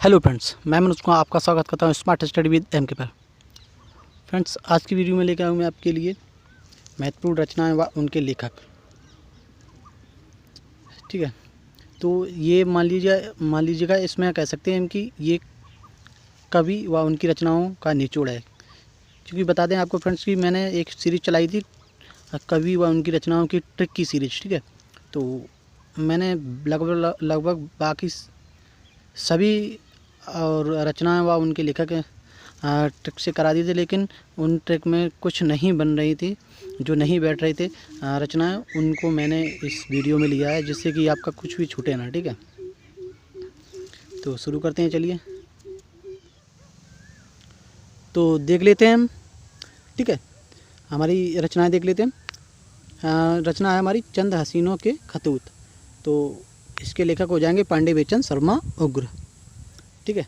Hello friends, मैं मनोज कुमार आपका स्वागत करता हूँ स्मार्ट स्टडी विद एम के पर। फ्रेंड्स, आज की वीडियो में लेकर आऊँ मैं आपके लिए महत्वपूर्ण रचनाएं व उनके लेखक। ठीक है, तो ये मान लीजिएगा इसमें कह सकते हैं कि ये कवि व उनकी रचनाओं का निचोड़ है। क्योंकि बता दें आपको फ्रेंड्स कि मैंने एक सीरीज़ चलाई थी कवि व उनकी रचनाओं की ट्रिक की सीरीज। ठीक है, तो मैंने लगभग बाकी सभी और रचनाएं व उनके लेखक ट्रिक से करा दी थी, लेकिन उन ट्रिक में कुछ नहीं बन रही थी, जो नहीं बैठ रहे थे रचनाएं, उनको मैंने इस वीडियो में लिया है जिससे कि आपका कुछ भी छूटे ना। ठीक है, तो शुरू करते हैं। चलिए, तो देख लेते हैं हम। ठीक है, हमारी रचनाएं देख लेते हैं। रचना है हमारी चंद हसीनों के खतूत। तो इसके लेखक हो जाएंगे पांडे बेचन शर्मा उग्र। ठीक है,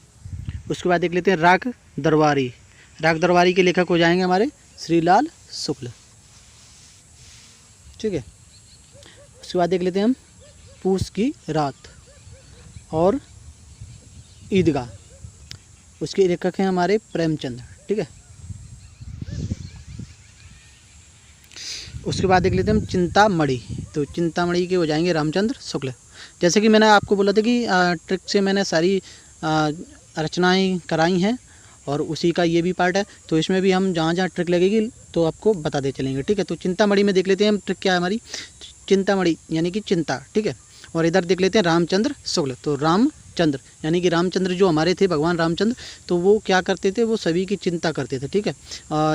उसके बाद देख लेते हैं राग दरबारी। राग दरबारी के लेखक हो जाएंगे हमारे श्रीलाल शुक्ल। ठीक है, उसके बाद देख लेते हैं हम पूस की रात और ईदगाह। उसके लेखक हैं हमारे प्रेमचंद। ठीक है, उसके बाद देख लेते हैं हम चिंतामणि। तो चिंतामणि के हो जाएंगे रामचंद्र शुक्ल। जैसे कि मैंने आपको बोला था कि ट्रिक से मैंने सारी रचनाएं कराई हैं और उसी का ये भी पार्ट है, तो इसमें भी हम जहाँ जहाँ ट्रिक लगेगी तो आपको बताते चलेंगे। ठीक है, तो चिंतामणि में देख लेते हैं हम ट्रिक क्या है हमारी। चिंतामणि यानी कि चिंता। ठीक है, और इधर देख लेते हैं रामचंद्र शुक्ल। तो रामचंद्र यानी कि रामचंद्र जो हमारे थे, भगवान रामचंद्र, तो वो क्या करते थे, वो सभी की चिंता करते थे। ठीक है,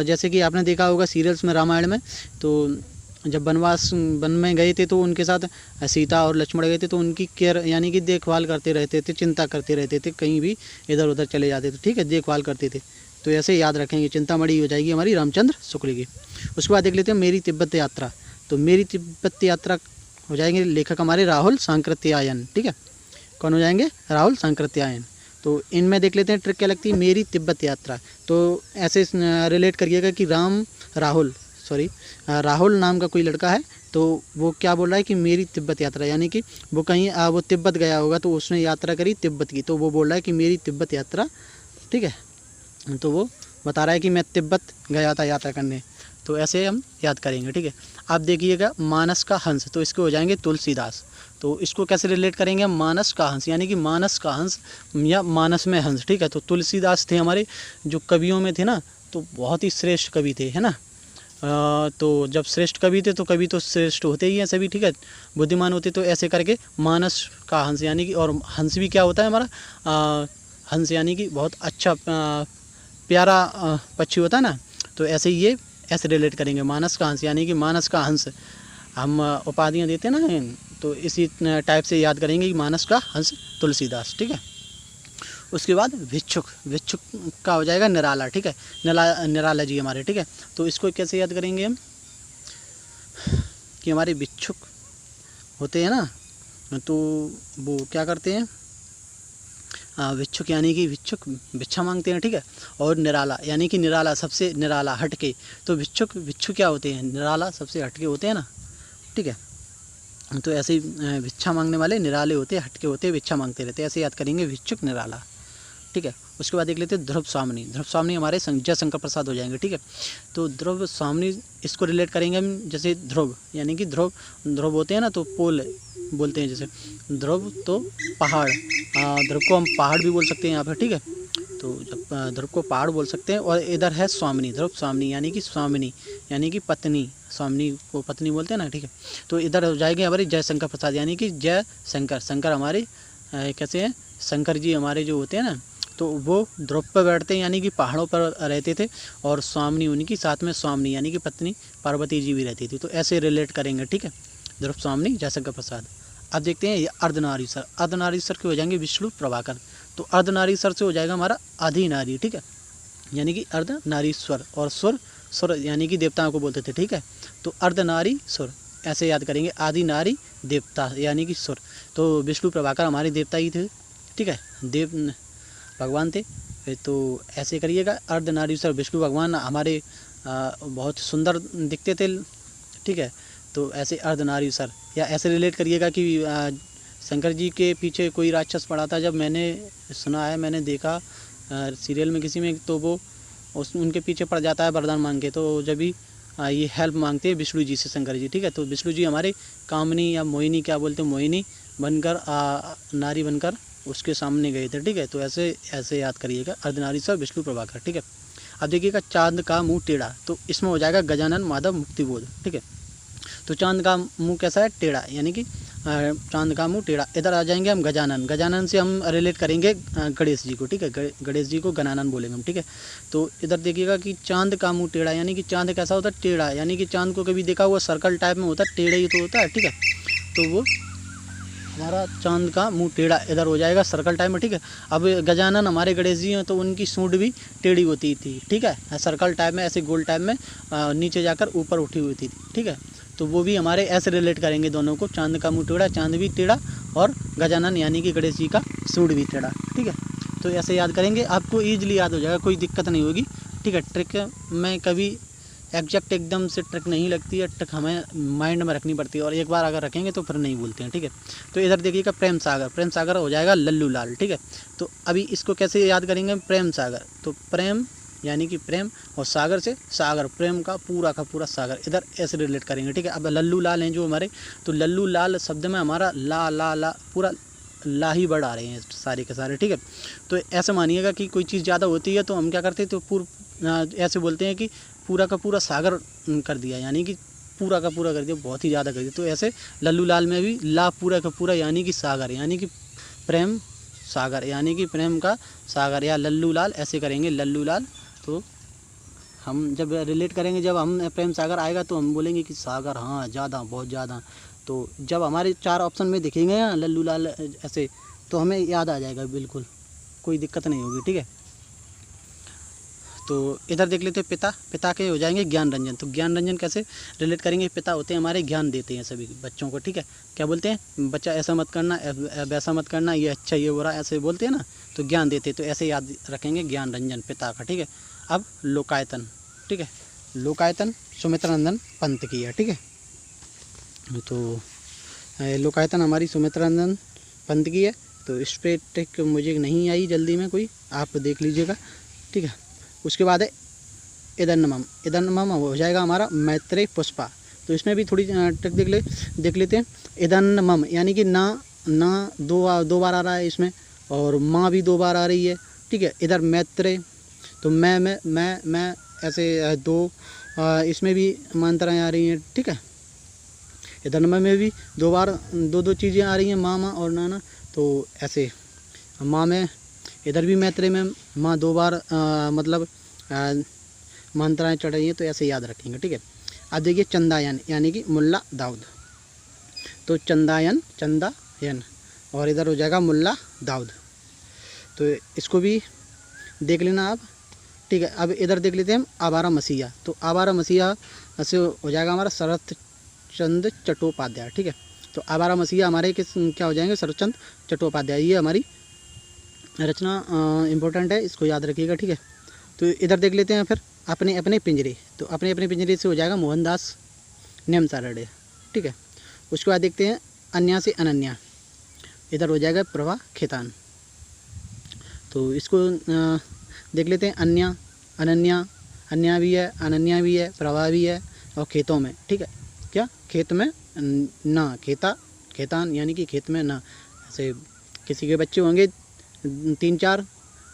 जैसे कि आपने देखा होगा सीरियल्स में, रामायण में, तो जब वन में गए थे तो उनके साथ सीता और लक्ष्मण गए थे, तो उनकी केयर यानी कि देखभाल करते रहते थे, चिंता करते रहते थे, कहीं भी इधर उधर चले जाते थे। ठीक है, देखभाल करते थे। तो ऐसे याद रखेंगे, चिंतामणि हो जाएगी हमारी रामचंद्र शुक्ल की। उसके बाद देख लेते हैं मेरी तिब्बत यात्रा। तो मेरी तिब्बत यात्रा हो जाएंगे लेखक हमारे राहुल सांकृत्यायन। ठीक है, कौन हो जाएंगे? राहुल सांकृत्यायन। तो इनमें देख लेते हैं ट्रिक क्या लगती है, मेरी तिब्बत यात्रा। तो ऐसे रिलेट करिएगा कि राहुल नाम का कोई लड़का है, तो वो क्या बोल रहा है कि मेरी तिब्बत यात्रा, यानी कि वो कहीं वो तिब्बत गया होगा, तो उसने यात्रा करी तिब्बत की, तो वो बोल रहा है कि मेरी तिब्बत यात्रा। ठीक है, तो वो बता रहा है कि मैं तिब्बत गया था यात्रा करने। तो ऐसे हम याद करेंगे। ठीक है, आप देखिएगा मानस का हंस। तो इसके हो जाएंगे तुलसीदास। तो इसको कैसे रिलेट करेंगे हम? मानस का हंस यानी कि मानस का हंस या मानस में हंस। ठीक है, तो तुलसीदास थे हमारे जो कवियों में थे ना, तो बहुत ही श्रेष्ठ कवि थे, है ना। तो जब श्रेष्ठ कवि थे तो कवि तो श्रेष्ठ होते ही हैं सभी। ठीक है, बुद्धिमान होते, तो ऐसे करके मानस का हंस यानी कि, और हंस भी क्या होता है हमारा, हंस यानी कि बहुत अच्छा प्यारा पक्षी होता है ना। तो ऐसे ही ये ऐसे रिलेट करेंगे, मानस का हंस यानी कि मानस का हंस। हम उपाधियाँ देते हैं ना, तो इसी टाइप से याद करेंगे कि मानस का हंस तुलसीदास। ठीक है, उसके बाद भिक्षुक। भिक्षुक का हो जाएगा निराला। ठीक है, निराला जी हमारे। ठीक है, तो इसको कैसे याद करेंगे हम कि हमारे भिक्षुक होते हैं ना, तो वो क्या करते हैं, भिक्षुक यानी कि भिक्षुक भिक्षा मांगते हैं। ठीक है, और निराला यानी कि निराला, सबसे निराला, हटके। तो भिक्षु क्या होते हैं? निराला, सबसे हटके होते हैं ना। ठीक है, तो ऐसे ही भिक्षा मांगने वाले निराले होते हैं, हटके होते हैं, भिक्षा मांगते रहते हैं। ऐसे याद करेंगे, भिक्षुक निराला। ठीक है, उसके बाद देख लेते हैं ध्रुव स्वामिनी। ध्रुव स्वामिनी हमारे जयशंकर प्रसाद हो जाएंगे। ठीक है, तो ध्रुव स्वामिनी, इसको रिलेट करेंगे हम, जैसे ध्रुव यानी कि ध्रुव होते हैं ना, तो पोल बोलते हैं, जैसे ध्रुव तो पहाड़, ध्रुव को हम पहाड़ भी बोल सकते हैं यहाँ पर। ठीक है, तो जब ध्रुव को पहाड़ बोल सकते हैं। और इधर है स्वामिनी, ध्रुव स्वामिनी यानी कि स्वामिनी यानी कि पत्नी, स्वामिनी को पत्नी बोलते हैं ना। ठीक है, तो इधर हो जाएंगे हमारे जयशंकर प्रसाद यानी कि जय शंकर। शंकर हमारे कैसे हैं? शंकर जी हमारे जो होते हैं ना, तो वो ध्रुव पर बैठते हैं यानी कि पहाड़ों पर रहते थे, और स्वामिनी उनकी साथ में स्वामिनी यानी कि पत्नी पार्वती जी भी रहती थी। तो ऐसे रिलेट करेंगे। ठीक है, ध्रुव स्वामिनी जयशंकर प्रसाद। अब देखते हैं ये अर्धनारीश्वर। अर्धनारीश्वर के हो जाएंगे विष्णु प्रभाकर। तो अर्धनारीश्वर से हो जाएगा हमारा अधिनारी। ठीक है, यानी कि अर्धनारीश्वर, और सुर यानी कि देवताओं को बोलते थे। ठीक है, तो अर्धनारीश्वर ऐसे याद करेंगे, आदि नारी देवता यानी कि सुर। तो विष्णु प्रभाकर हमारे देवता ही थे। ठीक है, देव भगवान थे। तो ऐसे करिएगा, अर्धनारीश्वर विष्णु भगवान हमारे बहुत सुंदर दिखते थे। ठीक है, तो ऐसे अर्धनारीश्वर, या ऐसे रिलेट करिएगा कि शंकर जी के पीछे कोई राक्षस पड़ा था, जब मैंने सुना है, मैंने देखा सीरियल में किसी में, तो वो उनके पीछे पड़ जाता है वरदान मांग के। तो जब भी ये हेल्प मांगते हैं विष्णु जी से शंकर जी, ठीक है। तो विष्णु जी हमारे कामनी या मोहिनी, क्या बोलते हैं, मोहिनी बनकर नारी बनकर उसके सामने गए थे, ठीक है। तो ऐसे ऐसे याद करिएगा, अर्धनारीश्वर विष्णु प्रभाकर, ठीक है। अब देखिएगा चांद का मुंह टेढ़ा, तो इसमें हो जाएगा गजानन माधव मुक्तिबोध, ठीक है। तो चांद का मुंह कैसा है, टेढ़ा, यानी कि चांद का मुंह टेढ़ा। इधर आ जाएंगे हम गजानन, गजानन से हम रिलेट करेंगे गणेश जी को, ठीक है। गणेश जी को गणानन बोलेंगे हम, ठीक है। तो इधर देखिएगा कि चांद का मुंह टेढ़ा, यानी कि चांद कैसा होता है, टेढ़ा, यानी कि चांद को कभी देखा हुआ सर्कल टाइप में होता है, टेढ़ा ही तो होता है, ठीक है। तो वो हमारा चांद का मुंह टेढ़ा इधर हो जाएगा सर्कल टाइप में, ठीक है। अब गजानन हमारे गणेश जी हैं, तो उनकी सूंड भी टेढ़ी होती थी, ठीक है, सर्कल टाइप में, ऐसे गोल टाइप में नीचे जाकर ऊपर उठी हुई थी, ठीक है। तो वो भी हमारे ऐसे रिलेट करेंगे दोनों को, चांद का मुंह टेढ़ा, चांद भी टेढ़ा, और गजानन यानी कि गणेश जी का सूंड भी टेढ़ा, ठीक है। तो ऐसे याद करेंगे, आपको ईजिली याद हो जाएगा, कोई दिक्कत नहीं होगी, ठीक है। ट्रिक में कभी एग्जैक्ट एकदम से ट्रिक नहीं लगती है, ट्रिक हमें माइंड में रखनी पड़ती है, और एक बार अगर रखेंगे तो फिर नहीं भूलते हैं, ठीक है। तो इधर देखिएगा प्रेम सागर, प्रेम सागर हो जाएगा लल्लू लाल, ठीक है। तो अभी इसको कैसे याद करेंगे, प्रेम सागर, तो प्रेम यानी कि प्रेम, और सागर से सागर, प्रेम का पूरा सागर, इधर ऐसे रिलेट करेंगे, ठीक है। अब लल्लू लाल हैं जो हमारे, तो लल्लू लाल शब्द में हमारा ला ला ला पूरा ला ही बढ़ आ रहे हैं सारे के सारे, ठीक है। तो ऐसे मानिएगा कि कोई चीज़ ज़्यादा होती है तो हम क्या करते हैं, तो ऐसे बोलते हैं कि पूरा का पूरा सागर कर दिया, यानी कि पूरा का पूरा कर दिया, बहुत ही ज़्यादा कर दिया। तो ऐसे लल्लू लाल में भी ला पूरा का पूरा यानी कि सागर, यानी कि प्रेम सागर, यानी कि प्रेम का सागर, या लल्लू लाल ऐसे करेंगे, लल्लू लाल। तो हम जब रिलेट करेंगे, जब हम प्रेम सागर आएगा तो हम बोलेंगे कि सागर, हाँ ज़्यादा, बहुत ज़्यादा। तो जब हमारे 4 ऑप्शन में दिखेंगे ना लल्लू लाल ऐसे, तो हमें याद आ जाएगा, बिल्कुल कोई दिक्कत नहीं होगी, ठीक है। तो इधर देख लेते हैं पिता, पिता के हो जाएंगे ज्ञान रंजन। तो ज्ञान रंजन कैसे रिलेट करेंगे, पिता होते हैं हमारे, ज्ञान देते हैं सभी बच्चों को, ठीक है। क्या बोलते हैं, बच्चा ऐसा मत करना, वैसा मत करना, ये अच्छा ये बुरा, ऐसे बोलते हैं ना, तो ज्ञान देते, तो ऐसे याद रखेंगे ज्ञान रंजन पिता का, ठीक है। अब लोकायतन, ठीक है, लोकायतन सुमित्रा नंदन पंत की है, ठीक है। तो लोकायतन हमारी सुमित्रा नंदन पंत की है। तो इस पर ट्रिक मुझे नहीं आई जल्दी में कोई, आप देख लीजिएगा, ठीक है। उसके बाद है इदन्नमम, इदन्नमम हो जाएगा हमारा मैत्रेय पुष्पा। तो इसमें भी थोड़ी ट्रिक देख लेते हैं। इदन्नमम यानी कि ना दो बार आ रहा है इसमें, और माँ भी 2 बार आ रही है, ठीक है। इधर मैत्रेय, तो मैं ऐसे 2 इसमें भी मात्राएँ आ रही हैं, ठीक है। इदन्नमम में भी 2 बार 2 चीज़ें आ रही हैं, माँ और नाना। तो ऐसे माँ में, इधर भी मैत्रेय में माँ 2 बार मतलब मात्राएँ चढ़ रही हैं, तो ऐसे याद रखेंगे, ठीक है। अब देखिए चंदायन यानी कि मुल्ला दाऊद, तो चंदायन, और इधर हो जाएगा मुल्ला दाऊद। तो इसको भी देख लेना आप, ठीक है। अब इधर देख लेते हैं हम आवारा मसीहा। तो आवारा मसीहा से हो जाएगा हमारा शरत चंद्र चट्टोपाध्याय, ठीक है। तो आवारा मसीहा हमारे क्या हो जाएंगे, शरत चंद्र चट्टोपाध्याय, ये हमारी रचना इम्पोर्टेंट है, इसको याद रखिएगा, ठीक है। तो इधर देख लेते हैं फिर अपने अपने पिंजरे। तो अपने अपने पिंजरे से हो जाएगा मोहनदास नेमसारडे, ठीक है। उसके बाद देखते हैं अन्या से अनन्या, इधर हो जाएगा प्रभा खेतान। तो इसको देख लेते हैं, अन्या अनन्या, अन्या भी है, अनन्या भी है, प्रभा भी है, और खेतों में, ठीक है। क्या खेत में ना, खेतान यानी कि खेत में ना। ऐसे किसी के बच्चे होंगे 3-4,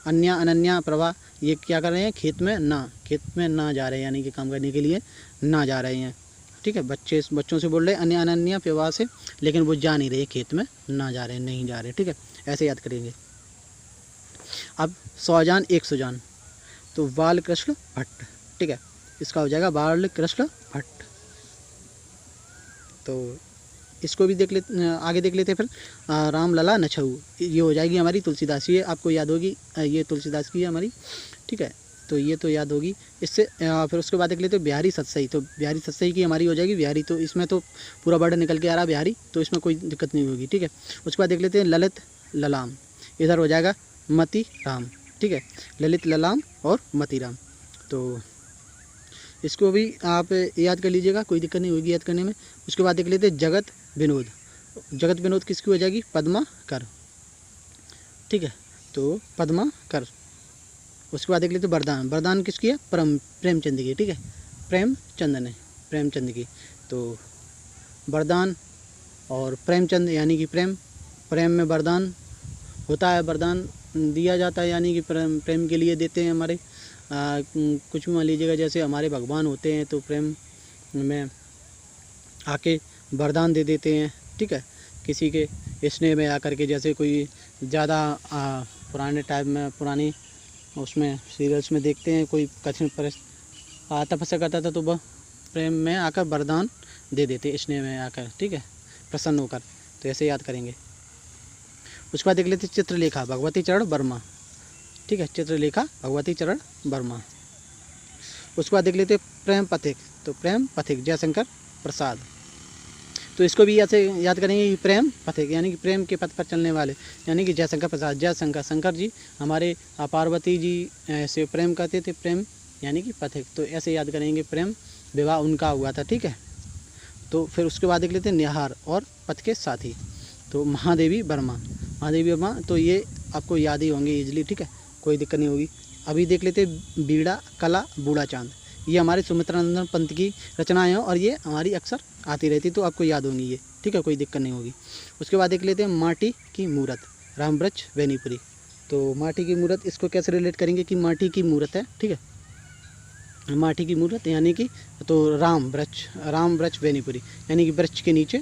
अन्या अनन्या प्रभा, ये क्या कर रहे हैं, खेत में ना जा रहे हैं, यानी कि काम करने के लिए ना जा रहे हैं, ठीक है। बच्चों से बोल रहे हैं अन्या अनन्या प्रभा से, लेकिन वो जा नहीं रहे, खेत में ना जा रहे, नहीं जा रहे, ठीक है। ऐसे याद करेंगे। अब 100 जान 100 जान, तो बालकृष्ण भट्ट, ठीक है। इसका हो जाएगा बालकृष्ण भट्ट। तो इसको भी आगे देख लेते हैं फिर रामलला नछऊ, ये हो जाएगी हमारी तुलसीदास, ये आपको याद होगी, ये तुलसीदास की है हमारी, ठीक है। तो ये तो याद होगी इससे। फिर उसके बाद देख लेते हैं बिहारी सतसई। तो बिहारी सतसई की हमारी हो जाएगी बिहारी, तो इसमें तो पूरा वर्ड निकल के आ रहा है बिहारी, तो इसमें कोई दिक्कत नहीं होगी, ठीक है। उसके बाद देख लेते हैं ललित ललाम, इधर हो जाएगा मती राम, ठीक है। ललित ललाम और मती राम, तो इसको भी आप याद कर लीजिएगा, कोई दिक्कत नहीं होगी याद करने में। उसके बाद देख लेते हैं जगत विनोद। जगत विनोद किसकी हो जाएगी, पद्माकर, ठीक है। तो पद्माकर। उसके बाद देख लेते वरदान। वरदान किसकी है, प्रेमचंद की, ठीक है, प्रेमचंद की। तो वरदान और प्रेमचंद यानी कि प्रेम में वरदान होता है, वरदान दिया जाता है, यानी कि प्रेम के लिए देते हैं हमारे कुछ भी मान लीजिएगा, जैसे हमारे भगवान होते हैं तो प्रेम में आके वरदान दे देते हैं, ठीक है, किसी के स्नेह में आकर के। जैसे कोई ज़्यादा पुराने टाइम में, पुरानी उसमें सीरियल्स में देखते हैं, कोई कठिन तपस्या करता था तो वह प्रेम में आकर वरदान दे देते, स्नेह में आकर, ठीक है, प्रसन्न होकर। तो ऐसे याद करेंगे। उसके बाद देख लेते चित्रलेखा भगवती चरण वर्मा, ठीक है, चित्रलेखा भगवती चरण वर्मा। उसके बाद देख लेते प्रेम पथिक। तो प्रेम पथिक जयशंकर प्रसाद। तो इसको भी ऐसे याद करेंगे कि प्रेम पथिक यानी कि प्रेम के पथ पर चलने वाले, यानी कि जयशंकर प्रसाद। शंकर जी हमारे पार्वती जी से प्रेम करते थे, प्रेम यानी कि पथिक। तो ऐसे याद करेंगे, प्रेम विवाह उनका हुआ था, ठीक है। तो फिर उसके बाद देख लेते हैं निहार और पथ के साथी। तो महादेवी वर्मा, तो ये आपको याद ही होंगे इजीली, ठीक है, कोई दिक्कत नहीं होगी। अभी देख लेते बीड़ा कला बूढ़ा चांद। ये हमारे सुमित्रा नंदन पंत की रचनाएं हैं और ये हमारी अक्सर आती रहती, तो आपको याद होंगी ये, ठीक है, कोई दिक्कत नहीं होगी। उसके बाद देख लेते हैं माटी की मूरत रामवृक्ष बेनीपुरी। तो माटी की मूरत, इसको कैसे रिलेट करेंगे कि माटी की मूरत है, ठीक है, माटी की मूरत यानी कि तो राम वृक्ष बेनीपुरी, यानी कि वृक्ष के नीचे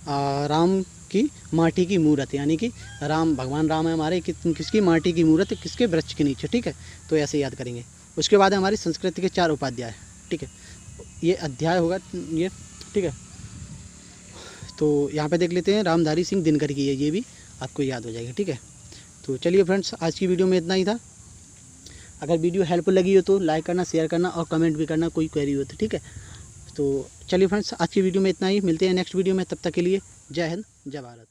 राम की माटी की मूरत, यानी कि राम, भगवान राम है हमारे, किसकी माटी की मूरत, किसके वृक्ष के नीचे, ठीक है। तो ऐसे याद करेंगे। उसके बाद हमारी संस्कृत के 4 उपाध्याय, ठीक है, ये अध्याय होगा ये, ठीक है। तो यहाँ पे देख लेते हैं रामधारी सिंह दिनकर की है, ये भी आपको याद हो जाएगा, ठीक है। तो चलिए फ्रेंड्स, आज की वीडियो में इतना ही था। अगर वीडियो हेल्पफुल लगी हो तो लाइक करना, शेयर करना और कमेंट भी करना, कोई क्वेरी हो तो, ठीक है। तो चलिए फ्रेंड्स, आज की वीडियो में इतना ही, मिलते हैं नेक्स्ट वीडियो में, तब तक के लिए जय हिंद जय भारत।